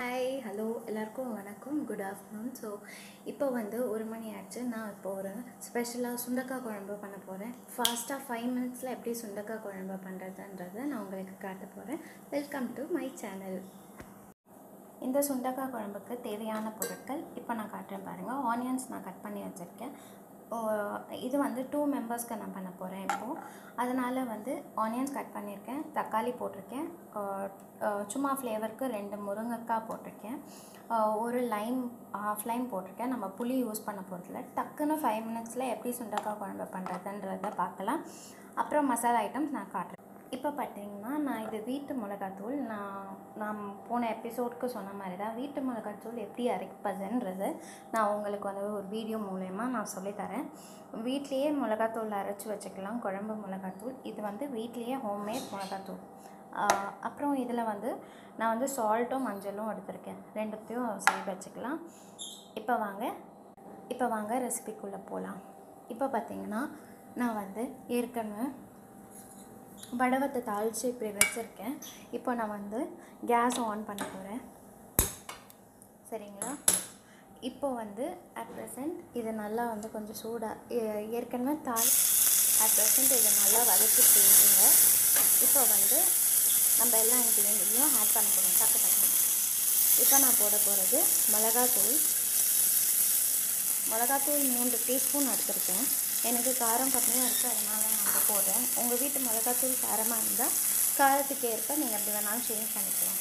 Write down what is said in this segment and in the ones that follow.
Hi hello எல்லாருக்கும் வணக்கம், good afternoon. So இப்போ வந்து 1 மணி ஆச்சு. நான் இப்போ ஒரு ஸ்பெஷலாக சுண்டக்காய் குழம்பு பண்ண போகிறேன். ஃபாஸ்ட்டாக 5 மினிட்ஸில் எப்படி சுண்டக்காய் குழம்பு பண்ணுறதுன்றதை நான் உங்களுக்கு காட்ட போகிறேன். Welcome to my channel. இந்த சுண்டக்காய் குழம்புக்கு தேவையான பொருட்கள் இப்போ நான் காட்டுறேன் பாருங்கள். ஆனியன்ஸ் நான் கட் பண்ணி வச்சுருக்கேன். இது வந்து 2 மெம்பர்ஸ்க்கு நான் பண்ண போகிறேன் இப்போது. அதனால் வந்து ஆனியன்ஸ் கட் பண்ணியிருக்கேன், தக்காளி போட்டிருக்கேன், சும்மா ஃப்ளேவருக்கு 2 முருங்கைக்காய் போட்டிருக்கேன், ஒரு லைம், ஹாஃப் லைம் போட்டிருக்கேன். நம்ம புளி யூஸ் பண்ண போகிறதில்ல. டக்குன்னு 5 மினிட்ஸில் எப்படி சுண்டக்காய் குழம்பு பண்ணுறதுன்றதை பார்க்கலாம். அப்புறம் மசாலா ஐட்டம்ஸ் நான் காட்டுறேன். இப்போ பார்த்தீங்கன்னா நான் இது வீட்டு மிளகாத்தூள், நான் போன எபிசோடுக்கு சொன்ன மாதிரி தான் வீட்டு மிளகாத்தூள் எப்படி அரைப்பதுன்றது நான் உங்களுக்கு வந்து ஒரு வீடியோ மூலயமா நான் சொல்லித்தரேன். வீட்லேயே மிளகாத்தூள் அரைச்சி வச்சுக்கலாம், குழம்பு மிளகாத்தூள். இது வந்து வீட்லேயே ஹோம்மேட் மிளகாத்தூள். அப்புறம் இதில் வந்து நான் வந்து சால்ட்டும் மஞ்சளும் எடுத்திருக்கேன், ரெண்டுத்தையும் சைடு வச்சுக்கலாம். இப்போ வாங்க ரெசிபிக்குள்ளே போகலாம். இப்போ பார்த்திங்கன்னா நான் வந்து ஏற்கனவே வடவத்தை தாளித்து இப்படி வச்சுருக்கேன். இப்போ நான் வந்து கேஸ் ஆன் பண்ண போகிறேன், சரிங்களா? இப்போ வந்து அட் ப்ரெசண்ட் இது நல்லா வந்து கொஞ்சம் சூடாக ஏற்கனவே அட் ப்ரெசண்ட் இதை நல்லா வதக்கி செய்யுங்க. இப்போ வந்து நம்ம எல்லா இன்க்ரீடியன்ட்டையும் ஆட் பண்ண போகிறோம் டக்கு. இப்போ நான் போட போகிறது மிளகாத்தூள் 3 டீஸ்பூன் எடுத்துருக்கேன். எனக்கு காரம் கம்மியாக இருக்குது, அதனால் நான் போடுறேன். உங்கள் வீட்டு மிளகாத்தூள் காரமாக இருந்தால் காரத்துக்கு ஏற்ப நீங்கள் எப்படி வேணாலும் சேஞ்ச் பண்ணிக்கலாம்.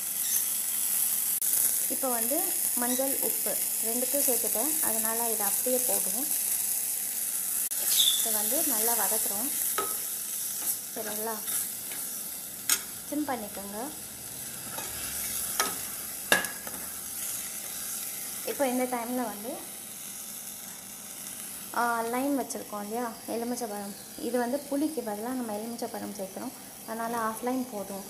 இப்போ வந்து மஞ்சள், உப்பு ரெண்டுத்தையும் சேர்த்துட்டேன், அதனால் இதை அப்படியே போடுவோம். இதை வந்து நல்லா வதக்குறோம், சரிங்களா? சிம் பண்ணிக்கோங்க. இப்போ இந்த டைமில் வந்து லைம் வச்சுருக்கோம் இல்லையா, எலுமிச்சை பழம். இது வந்து புளிக்கு பதிலாக நம்ம எலுமிச்சை பழம் சேர்க்குறோம், அதனால் ஆஃப் லைம் போதும்.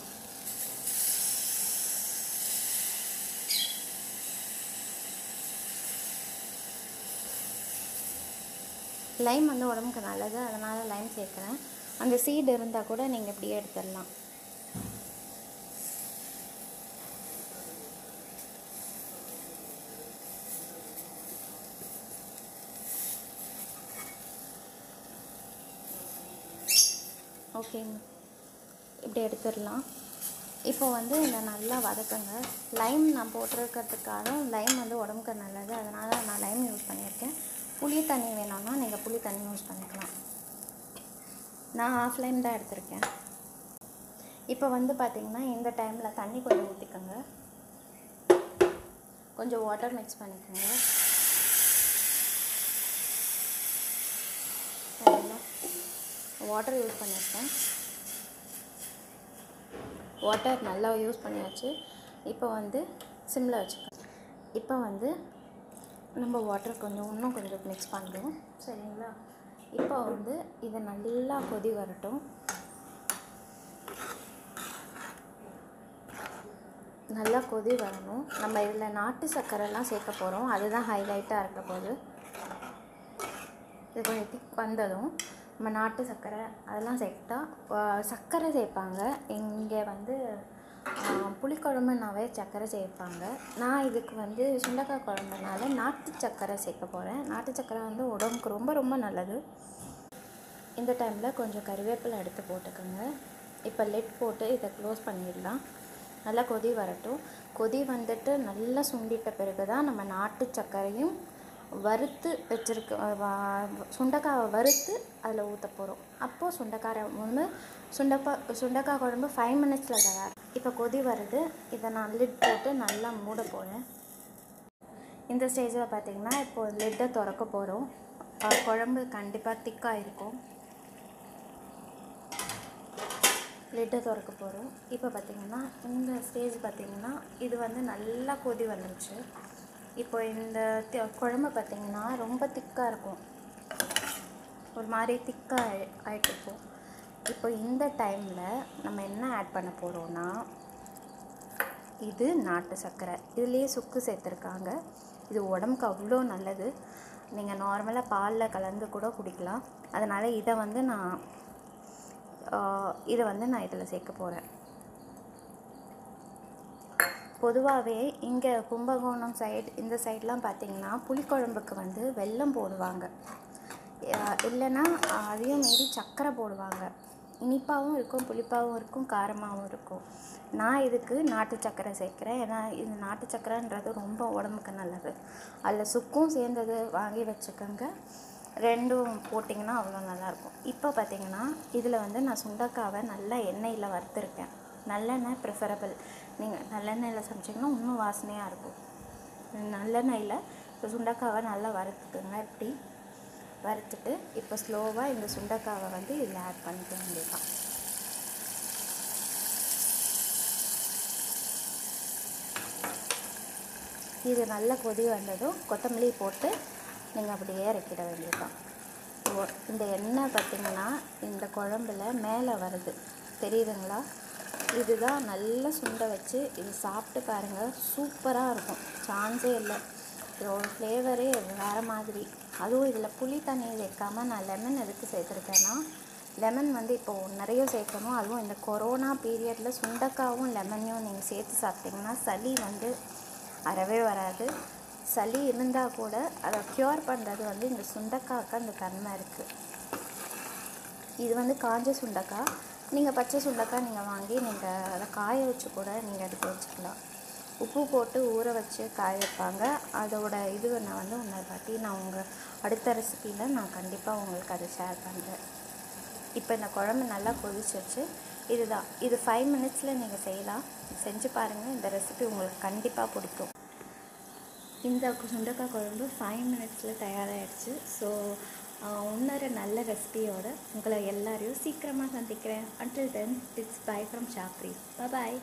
லைம் வந்து உடம்புக்கு நல்லது, அதனால் லைம் சேர்க்குறேன். அந்த சீடு இருந்தால் கூட நீங்கள் இப்படியே எடுத்துடலாம். ஓகேங்க, இப்படி எடுத்துடலாம். இப்போ வந்து இதை நல்லா வதக்குங்க. லைம் நான் போட்டிருக்கிறதுக்காக, லைம் வந்து உடம்புக்கு நல்லது, அதனால் நான் லைம் யூஸ் பண்ணியிருக்கேன். புளி தண்ணி வேணும்னா நீங்கள் புளி தண்ணி யூஸ் பண்ணிக்கலாம். நான் ஆஃப் லைம் தான் எடுத்திருக்கேன். இப்போ வந்து பார்த்திங்கன்னா இந்த டைமில் தண்ணி கொஞ்சம் ஊற்றிக்கோங்க, கொஞ்சம் வாட்டர் மிக்ஸ் பண்ணிக்கோங்க. வாட்டர் யூஸ் பண்ணியிருக்கேன், வாட்டர் நல்லா யூஸ் பண்ணியாச்சு. இப்போ வந்து சிம்மில் வச்சுக்கோங்க. இப்போ வந்து நம்ம வாட்டர் இன்னும் கொஞ்சம் மிக்ஸ் பண்ணுறோம், சரிங்களா? இப்போ வந்து இதை நல்லா கொதி வரட்டும். நல்லா கொதி வரணும். நம்ம இதில் நாட்டு சர்க்கரைலாம் சேர்க்க போகிறோம், அதுதான் ஹைலைட்டாக இருக்க போகுது. இது கொஞ்சம் திக் வந்ததும் நம்ம நாட்டு சர்க்கரை அதெல்லாம் சேர்த்தா, சர்க்கரை சேர்ப்பாங்க இங்கே வந்து புளிக்குழம்புனாவே சர்க்கரை சேர்ப்பாங்க. நான் இதுக்கு வந்து சுண்டக்காய் குழம்புனால நாட்டு சர்க்கரை சேர்க்க போகிறேன். நாட்டு சர்க்கரை வந்து உடம்புக்கு ரொம்ப ரொம்ப நல்லது. இந்த டைமில் கொஞ்சம் கறிவேப்பிலை எடுத்து போட்டுக்கோங்க. இப்போ லிட் போட்டு இதை க்ளோஸ் பண்ணிடலாம். நல்லா கொதி வரட்டும். கொதி வந்துட்டு நல்லா சுண்டிட்ட பிறகு தான் நம்ம நாட்டு சர்க்கரையும் வறுத்து சுண்டைக்காவை வறுத்து அதில் ஊற்ற போகிறோம். அப்போது சுண்டைக்காய் குழம்பு 5 மினிட்ஸில் தயார். இப்போ கொதி வருது, இதை நான் லிட் போட்டு நல்லா மூட போகிறேன். இந்த ஸ்டேஜில் பார்த்திங்கன்னா இப்போது லிட்டை திறக்க போகிறோம். குழம்பு கண்டிப்பாக திக்காக இருக்கும். லிட்டை திறக்க போகிறோம். இப்போ பார்த்திங்கன்னா இந்த ஸ்டேஜ் பார்த்திங்கன்னா இது வந்து நல்லா கொதி வந்துருச்சு. இப்போ இந்த குழம்பு பார்த்திங்கன்னா ரொம்ப திக்காக இருக்கும், ஒரு மாதிரி திக்காக ஆகிட்டுருக்கும். இப்போ இந்த டைமில் நம்ம என்ன ஆட் பண்ண போகிறோன்னா, இது நாட்டு சர்க்கரை, இதுலேயே சுக்கு சேர்த்துருக்காங்க. இது உடம்புக்கு அவ்வளோ நல்லது. நீங்கள் நார்மலாக பாலில் கலந்து கூட குடிக்கலாம். அதனால் இதை வந்து நான் இதில் சேர்க்க போகிறேன். பொதுவாகவே இங்கே கும்பகோணம் சைடு இந்த சைட்லாம் பார்த்திங்கன்னா புளிக்குழம்புக்கு வந்து வெல்லம் போடுவாங்க, இல்லைன்னா அதையும் மீறி சர்க்கரை போடுவாங்க. இனிப்பாகவும் இருக்கும், புளிப்பாகவும் இருக்கும், காரமாகவும் இருக்கும். நான் இதுக்கு நாட்டு சர்க்கரை சேர்க்குறேன். ஏன்னா இது நாட்டு சர்க்கரைன்றது ரொம்ப உடம்புக்கு நல்லது. அதில் சுக்கும் சேர்ந்தது வாங்கி வச்சுக்கோங்க, ரெண்டும் போட்டிங்கன்னா அவ்வளோ நல்லாயிருக்கும். இப்போ பார்த்திங்கன்னா இதில் வந்து நான் சுண்டைக்காவை நல்லா எண்ணெயில் வறுத்துருக்கேன். நல்லெண்ணெய் ப்ரிஃபரபிள். நீங்கள் நல்லெண்ணெயில் சமைச்சிங்கன்னா இன்னும் வாசனையாக இருக்கும். நல்லெண்ணெயில் சுண்டைக்காவை நல்லா வறுத்துக்குங்க. இப்படி வறுத்துட்டு இப்போ ஸ்லோவாக இந்த சுண்டைக்காவை வந்து இதில் ஆட் பண்ணிக்க வேண்டியதான். இது நல்ல கொதி வந்ததும் கொத்தமல்லி போட்டு நீங்கள் அப்படியே இறக்கிட வேண்டியதுதான். இந்த எண்ணெய் பார்த்திங்கன்னா இந்த குழம்புல மேலே வருது, தெரியுதுங்களா? இதுதான் நல்லா சுண்டை வச்சு இது சாப்பிட்டு பாருங்கள், சூப்பராக இருக்கும், சான்ஸே இல்லை. இதோட ஃப்ளேவரே வேறு மாதிரி. அதுவும் இதில் புளி தண்ணி சேர்க்காமல் நான் லெமன் எதுக்கு சேர்த்துருக்கேன்னா, லெமன் வந்து இப்போது நிறைய சேர்க்கணும். அதுவும் இந்த கொரோனா பீரியடில் சுண்டைக்காவும் லெமனையும் நீங்கள் சேர்த்து சாப்பிட்டிங்கன்னா சளி வந்து அறவே வராது. சளி இருந்தால் கூட அதை க்யூர் பண்ணுறது வந்து இந்த சுண்டைக்காய்க்கு அந்த தன்மை இருக்குது. இது வந்து காஞ்ச சுண்டைக்காய். நீங்கள் பச்சை சுண்டைக்காய் நீங்கள் வாங்கி நீங்கள் அதை காய வச்சு கூட நீங்கள் எடுத்து வச்சுக்கலாம். உப்பு போட்டு ஊற வச்சு காய வைப்பாங்க. அதோட இது நான் வந்து இன்னொரு வாட்டி நான் உங்கள் அடுத்த ரெசிப்பியில் நான் கண்டிப்பாக உங்களுக்கு அதை ஷேர் பண்ணுறேன். இப்போ இந்த குழம்பு நல்லா கொதிச்சிருச்சு. இதுதான், இது 5 மினிட்ஸில் நீங்கள் செய்யலாம். செஞ்சு பாருங்கள், இந்த ரெசிபி உங்களுக்கு கண்டிப்பாக பிடிக்கும். இந்த சுண்டைக்காய் குழம்பு 5 மினிட்ஸில் தயாராகிடுச்சு. ஸோ இன்னொரு நல்ல ரெசிபியோடு உங்களை எல்லாரையும் சீக்கிரமாக சந்திக்கிறேன். Until then, it's bye from Shapri. Bye bye.